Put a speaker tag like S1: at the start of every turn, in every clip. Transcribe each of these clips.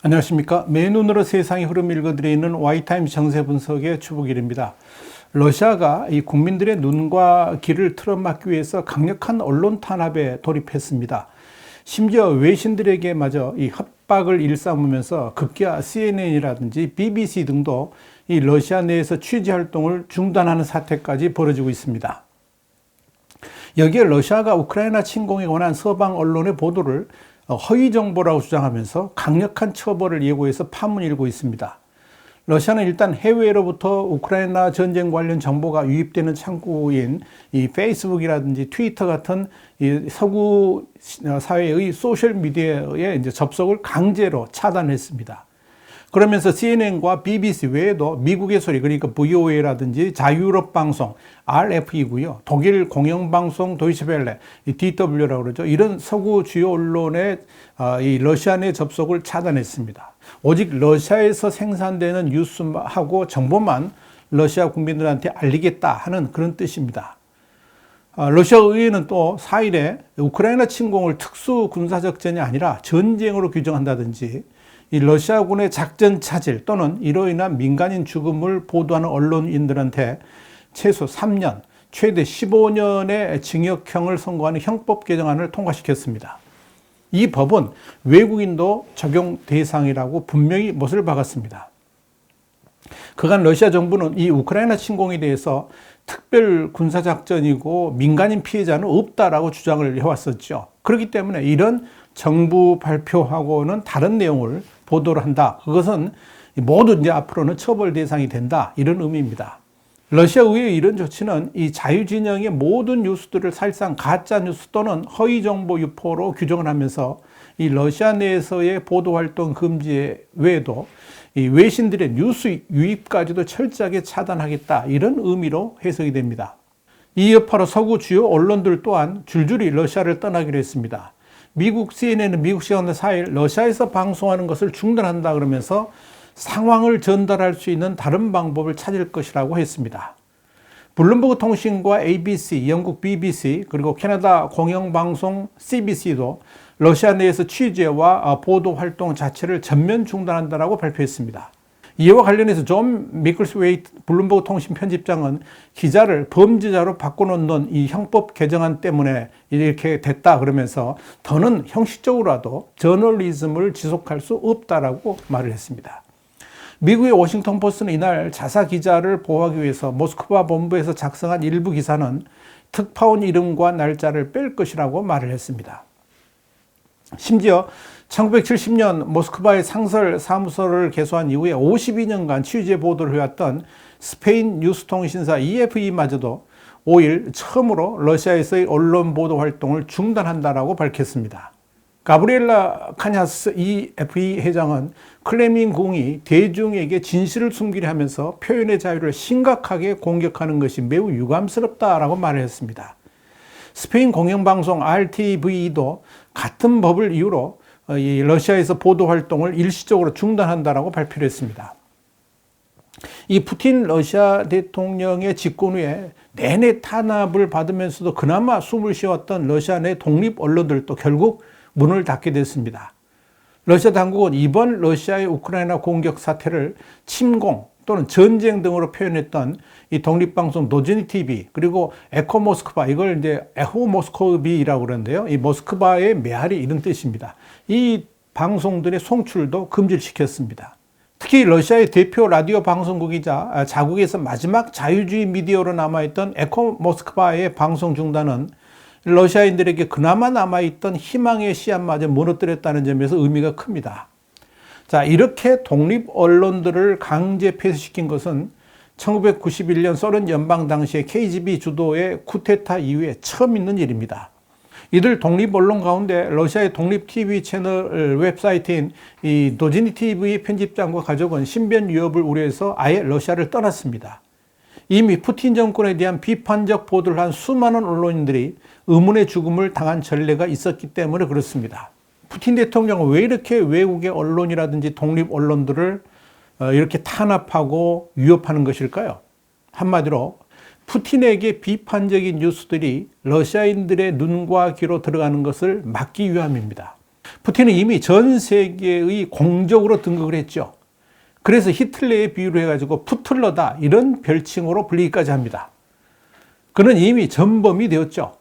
S1: 안녕하십니까. 맨눈으로 세상의 흐름 읽어드리는 Y타임즈 정세 분석의 추복일입니다. 러시아가 이 국민들의 눈과 귀를 틀어막기 위해서 강력한 언론 탄압에 돌입했습니다. 심지어 외신들에게마저 이 협박을 일삼으면서 급기야 CNN이라든지 BBC 등도 이 러시아 내에서 취재 활동을 중단하는 사태까지 벌어지고 있습니다. 여기에 러시아가 우크라이나 침공에 관한 서방 언론의 보도를 허위 정보라고 주장하면서 강력한 처벌을 예고해서 파문이 일고 있습니다. 러시아는 일단 해외로부터 우크라이나 전쟁 관련 정보가 유입되는 창구인 이 페이스북이라든지 트위터 같은 이 서구 사회의 소셜 미디어에 이제 접속을 강제로 차단했습니다. 그러면서 CNN과 BBC 외에도 미국의 소리, 그러니까 VOA라든지 자유유럽 방송, RF이고요. 독일 공영방송 도이치벨레, DW라고 그러죠. 이런 서구 주요 언론의 이 러시아 내 접속을 차단했습니다. 오직 러시아에서 생산되는 뉴스하고 정보만 러시아 국민들한테 알리겠다 하는 그런 뜻입니다. 러시아 의회는 또 4일에 우크라이나 침공을 특수 군사작전이 아니라 전쟁으로 규정한다든지 이 러시아군의 작전 차질 또는 이로 인한 민간인 죽음을 보도하는 언론인들한테 최소 3년, 최대 15년의 징역형을 선고하는 형법 개정안을 통과시켰습니다. 이 법은 외국인도 적용 대상이라고 분명히 못을 박았습니다. 그간 러시아 정부는 이 우크라이나 침공에 대해서 특별 군사작전이고 민간인 피해자는 없다라고 주장을 해왔었죠. 그렇기 때문에 이런 정부 발표하고는 다른 내용을 보도를 한다. 그것은 모두 이제 앞으로는 처벌 대상이 된다. 이런 의미입니다. 러시아 의회의 이런 조치는 이 자유진영의 모든 뉴스들을 사실상 가짜 뉴스 또는 허위 정보 유포로 규정을 하면서 이 러시아 내에서의 보도 활동 금지 외에도 이 외신들의 뉴스 유입까지도 철저하게 차단하겠다. 이런 의미로 해석이 됩니다. 이 여파로 서구 주요 언론들 또한 줄줄이 러시아를 떠나기로 했습니다. 미국 CNN은 미국 시간으로 4일 러시아에서 방송하는 것을 중단한다 그러면서 상황을 전달할 수 있는 다른 방법을 찾을 것이라고 했습니다. 블룸버그 통신과 ABC, 영국 BBC, 그리고 캐나다 공영방송 CBC도 러시아 내에서 취재와 보도 활동 자체를 전면 중단한다고 발표했습니다. 이와 관련해서 존 미클스웨이트 블룸버그 통신 편집장은 기자를 범죄자로 바꿔놓는 이 형법 개정안 때문에 이렇게 됐다 그러면서 더는 형식적으로라도 저널리즘을 지속할 수 없다라고 말을 했습니다. 미국의 워싱턴 포스트는 이날 자사 기자를 보호하기 위해서 모스크바 본부에서 작성한 일부 기사는 특파원 이름과 날짜를 뺄 것이라고 말을 했습니다. 심지어 1970년 모스크바의 상설 사무소를 개소한 이후에 52년간 취재 보도를 해왔던 스페인 뉴스통신사 EFE마저도 5일 처음으로 러시아에서의 언론 보도 활동을 중단한다라고 밝혔습니다. 가브리엘라 카냐스 EFE 회장은 클레민궁이 대중에게 진실을 숨기려 하면서 표현의 자유를 심각하게 공격하는 것이 매우 유감스럽다라고 말을 했습니다. 스페인 공영방송 RTV도 같은 법을 이유로 이 러시아에서 보도 활동을 일시적으로 중단한다라고 발표를 했습니다. 이 푸틴 러시아 대통령의 집권 후에 내내 탄압을 받으면서도 그나마 숨을 쉬었던 러시아 내 독립 언론들도 결국 문을 닫게 됐습니다. 러시아 당국은 이번 러시아의 우크라이나 공격 사태를 침공 또는 전쟁 등으로 표현했던 이 독립방송 노즈니 TV 그리고 에코 모스크바, 이걸 이제 에호 모스코비라고 그러는데요. 이 모스크바의 메아리 이런 뜻입니다. 이 방송들의 송출도 금지시켰습니다. 특히 러시아의 대표 라디오 방송국이자 자국에서 마지막 자유주의 미디어로 남아있던 에코 모스크바의 방송 중단은 러시아인들에게 그나마 남아있던 희망의 씨앗마저 무너뜨렸다는 점에서 의미가 큽니다. 자, 이렇게 독립 언론들을 강제 폐쇄시킨 것은 1991년 소련 연방 당시의 KGB 주도의 쿠데타 이후에 처음 있는 일입니다. 이들 독립 언론 가운데 러시아의 독립 TV 채널 웹사이트인 이 노즈니 TV 편집장과 가족은 신변 위협을 우려해서 아예 러시아를 떠났습니다. 이미 푸틴 정권에 대한 비판적 보도를 한 수많은 언론인들이 의문의 죽음을 당한 전례가 있었기 때문에 그렇습니다. 푸틴 대통령은 왜 이렇게 외국의 언론이라든지 독립 언론들을 이렇게 탄압하고 위협하는 것일까요? 한마디로 푸틴에게 비판적인 뉴스들이 러시아인들의 눈과 귀로 들어가는 것을 막기 위함입니다. 푸틴은 이미 전 세계의 공적으로 등극을 했죠. 그래서 히틀러에 비유를 해가지고 푸틀러다 이런 별칭으로 불리기까지 합니다. 그는 이미 전범이 되었죠.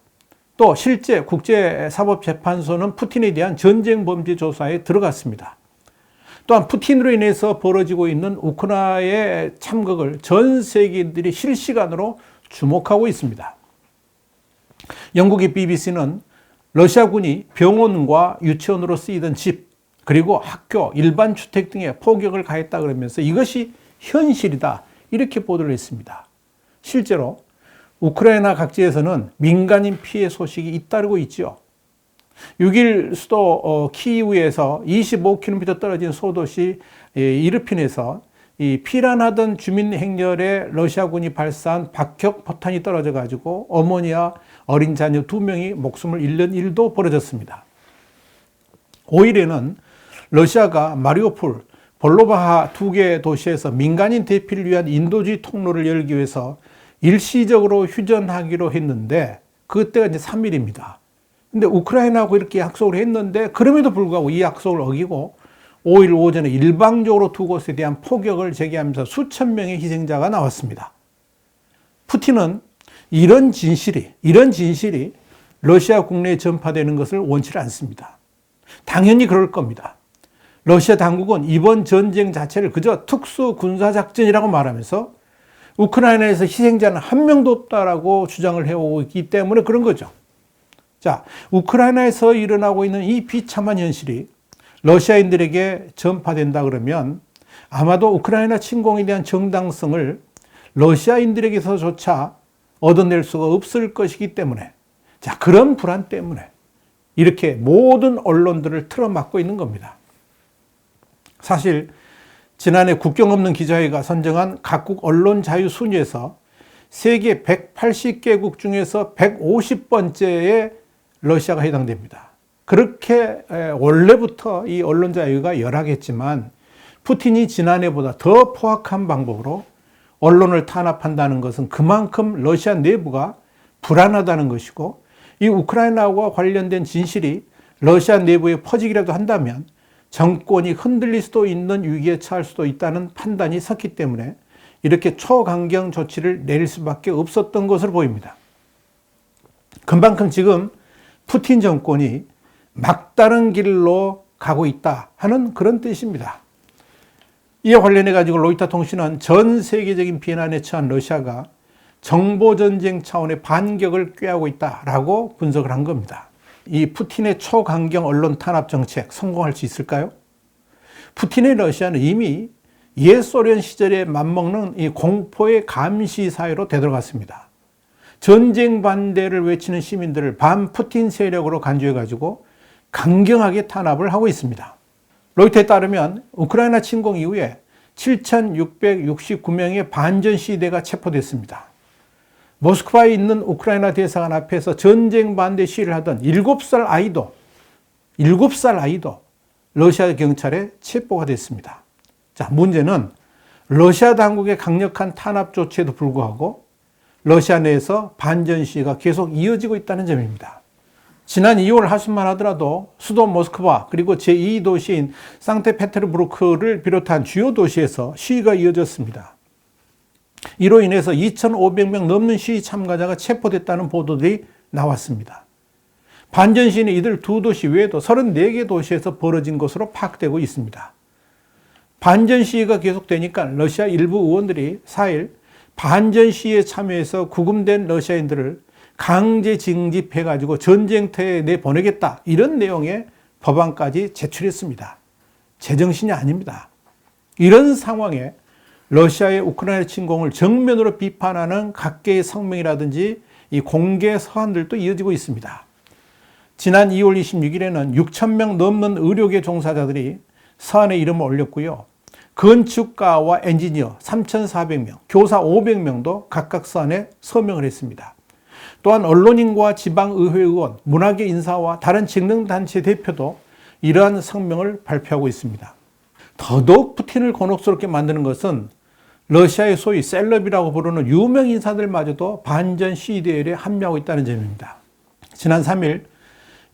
S1: 또 실제 국제사법재판소는 푸틴에 대한 전쟁 범죄 조사에 들어갔습니다. 또한 푸틴으로 인해서 벌어지고 있는 우크라이나의 참극을 전 세계인들이 실시간으로 주목하고 있습니다. 영국의 BBC는 러시아군이 병원과 유치원으로 쓰이던 집, 그리고 학교, 일반 주택 등에 포격을 가했다 그러면서 이것이 현실이다 이렇게 보도를 했습니다. 실제로 우크라이나 각지에서는 민간인 피해 소식이 잇따르고 있죠. 6일 수도 키이우에서 25km 떨어진 소도시 이르핀에서 이 피란하던 주민 행렬에 러시아군이 발사한 박격 포탄이 떨어져 가지고 어머니와 어린 자녀 2명이 목숨을 잃는 일도 벌어졌습니다. 5일에는 러시아가 마리오폴, 볼로바하 2개 도시에서 민간인 대피를 위한 인도주의 통로를 열기 위해서 일시적으로 휴전하기로 했는데 그때가 이제 3일입니다. 근데 우크라이나하고 이렇게 약속을 했는데 그럼에도 불구하고 이 약속을 어기고 5일 오전에 일방적으로 두 곳에 대한 포격을 제기하면서 수천 명의 희생자가 나왔습니다. 푸틴은 이런 진실이 러시아 국내에 전파되는 것을 원치 않습니다. 당연히 그럴 겁니다. 러시아 당국은 이번 전쟁 자체를 그저 특수 군사작전이라고 말하면서 우크라이나에서 희생자는 한 명도 없다라고 주장을 해오고 있기 때문에 그런 거죠. 자, 우크라이나에서 일어나고 있는 이 비참한 현실이 러시아인들에게 전파된다 그러면 아마도 우크라이나 침공에 대한 정당성을 러시아인들에게서조차 얻어낼 수가 없을 것이기 때문에, 자, 그런 불안 때문에 이렇게 모든 언론들을 틀어막고 있는 겁니다. 사실 지난해 국경 없는 기자회가 선정한 각국 언론 자유 순위에서 세계 180개국 중에서 150번째에 러시아가 해당됩니다. 그렇게 원래부터 이 언론 자유가 열악했지만 푸틴이 지난해보다 더 포악한 방법으로 언론을 탄압한다는 것은 그만큼 러시아 내부가 불안하다는 것이고, 이 우크라이나와 관련된 진실이 러시아 내부에 퍼지기라도 한다면 정권이 흔들릴 수도 있는 위기에 처할 수도 있다는 판단이 섰기 때문에 이렇게 초강경 조치를 내릴 수밖에 없었던 것으로 보입니다. 그만큼 지금 푸틴 정권이 막다른 길로 가고 있다 하는 그런 뜻입니다. 이에 관련해 가지고 로이터 통신은 전 세계적인 비난에 처한 러시아가 정보전쟁 차원의 반격을 꾀하고 있다라고 분석을 한 겁니다. 이 푸틴의 초강경 언론 탄압 정책 성공할 수 있을까요? 푸틴의 러시아는 이미 옛 소련 시절에 맞먹는 이 공포의 감시 사회로 되돌아갔습니다. 전쟁 반대를 외치는 시민들을 반 푸틴 세력으로 간주해가지고 강경하게 탄압을 하고 있습니다. 로이터에 따르면 우크라이나 침공 이후에 7,669명의 반전 시위대가 체포됐습니다. 모스크바에 있는 우크라이나 대사관 앞에서 전쟁 반대 시위를 하던 7살 아이도 러시아 경찰에 체포가 됐습니다. 자, 문제는 러시아 당국의 강력한 탄압 조치에도 불구하고 러시아 내에서 반전 시위가 계속 이어지고 있다는 점입니다. 지난 2월 하순만 하더라도 수도 모스크바 그리고 제2도시인 상트페테르부르크를 비롯한 주요 도시에서 시위가 이어졌습니다. 이로 인해서 2,500명 넘는 시위 참가자가 체포됐다는 보도들이 나왔습니다. 반전 시위는 이들 두 도시 외에도 34개 도시에서 벌어진 것으로 파악되고 있습니다. 반전 시위가 계속되니까 러시아 일부 의원들이 4일 반전 시위에 참여해서 구금된 러시아인들을 강제 징집해가지고 전쟁터에 내보내겠다, 이런 내용의 법안까지 제출했습니다. 제정신이 아닙니다. 이런 상황에 러시아의 우크라이나 침공을 정면으로 비판하는 각계의 성명이라든지 이 공개 서한들도 이어지고 있습니다. 지난 2월 26일에는 6,000명 넘는 의료계 종사자들이 서한에 이름을 올렸고요. 건축가와 엔지니어 3,400명, 교사 500명도 각각 서한에 서명을 했습니다. 또한 언론인과 지방의회 의원, 문화계 인사와 다른 직능단체 대표도 이러한 성명을 발표하고 있습니다. 더더욱 푸틴을 곤혹스럽게 만드는 것은 러시아의 소위 셀럽이라고 부르는 유명 인사들마저도 반전 시위대열에 합류하고 있다는 점입니다. 지난 3일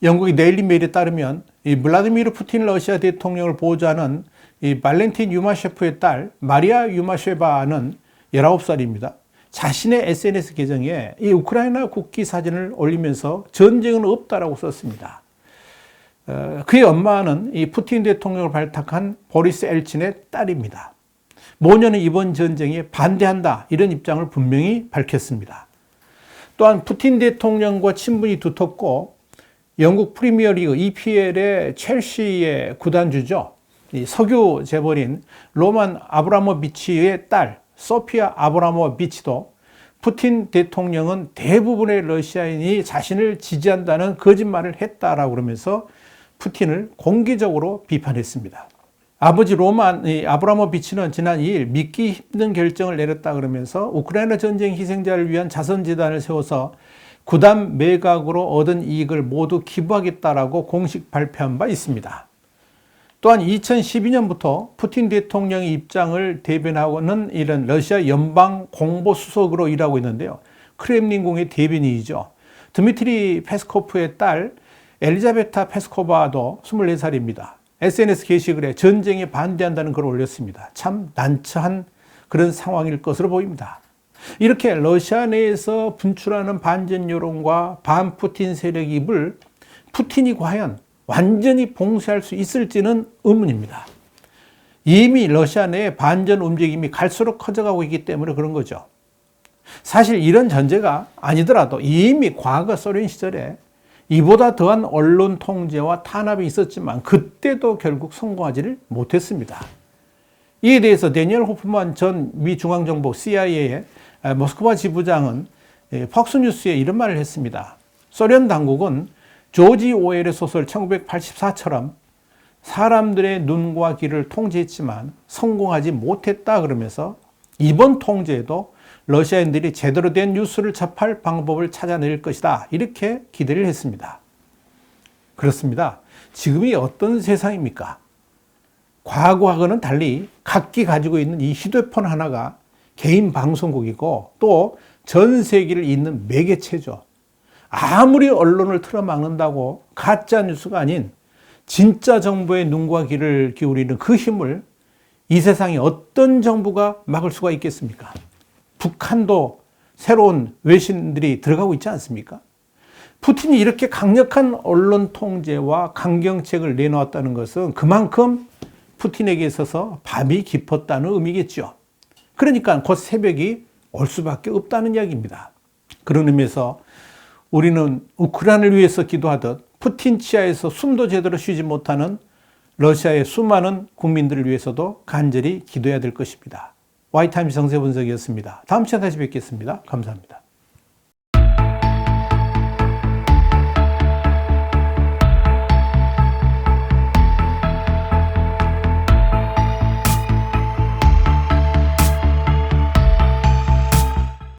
S1: 영국의 데일리 메일에 따르면 이 블라디미르 푸틴 러시아 대통령을 보좌하는 이 발렌틴 유마셰프의 딸 마리아 유마셰바는 19살입니다. 자신의 SNS 계정에 이 우크라이나 국기 사진을 올리면서 전쟁은 없다라고 썼습니다. 그의 엄마는 이 푸틴 대통령을 발탁한 보리스 엘친의 딸입니다. 모녀는 이번 전쟁에 반대한다 이런 입장을 분명히 밝혔습니다. 또한 푸틴 대통령과 친분이 두텁고 영국 프리미어리그 EPL의 첼시의 구단주죠. 이 석유 재벌인 로만 아브라모비치의 딸 소피아 아브라모비치도 푸틴 대통령은 대부분의 러시아인이 자신을 지지한다는 거짓말을 했다라고 그러면서 푸틴을 공개적으로 비판했습니다. 아버지 로만 아브라모비치는 지난 2일 믿기 힘든 결정을 내렸다 그러면서 우크라이나 전쟁 희생자를 위한 자선재단을 세워서 구단 매각으로 얻은 이익을 모두 기부하겠다라고 공식 발표한 바 있습니다. 또한 2012년부터 푸틴 대통령의 입장을 대변하고는 이런 러시아 연방 공보수석으로 일하고 있는데요. 크렘린궁의 대변인이죠. 드미트리 페스코프의 딸 엘리자베타 페스코바도 24살입니다. SNS 게시글에 전쟁에 반대한다는 글을 올렸습니다. 참 난처한 그런 상황일 것으로 보입니다. 이렇게 러시아 내에서 분출하는 반전 여론과 반푸틴 세력이 입을 푸틴이 과연 완전히 봉쇄할 수 있을지는 의문입니다. 이미 러시아 내에 반전 움직임이 갈수록 커져가고 있기 때문에 그런 거죠. 사실 이런 전제가 아니더라도 이미 과거 소련 시절에 이보다 더한 언론 통제와 탄압이 있었지만 그때도 결국 성공하지를 못했습니다. 이에 대해서 데니엘 호프만 전 미 중앙정보 CIA의 모스크바 지부장은 폭스뉴스에 이런 말을 했습니다. 소련 당국은 조지 오웰의 소설 1984처럼 사람들의 눈과 귀를 통제했지만 성공하지 못했다 그러면서 이번 통제에도 러시아인들이 제대로 된 뉴스를 접할 방법을 찾아낼 것이다 이렇게 기대를 했습니다. 그렇습니다. 지금이 어떤 세상입니까? 과거하고는 달리 각기 가지고 있는 이 휴대폰 하나가 개인 방송국이고 또 전 세계를 잇는 매개체죠. 아무리 언론을 틀어막는다고 가짜 뉴스가 아닌 진짜 정보의 눈과 귀를 기울이는 그 힘을 이 세상에 어떤 정부가 막을 수가 있겠습니까? 북한도 새로운 외신들이 들어가고 있지 않습니까? 푸틴이 이렇게 강력한 언론 통제와 강경책을 내놓았다는 것은 그만큼 푸틴에게 있어서 밤이 깊었다는 의미겠죠. 그러니까 곧 새벽이 올 수밖에 없다는 이야기입니다. 그런 의미에서 우리는 우크라이나를 위해서 기도하듯 푸틴 치하에서 숨도 제대로 쉬지 못하는 러시아의 수많은 국민들을 위해서도 간절히 기도해야 될 것입니다. 와이타임즈 정세 분석이었습니다. 다음 시간에 다시 뵙겠습니다. 감사합니다.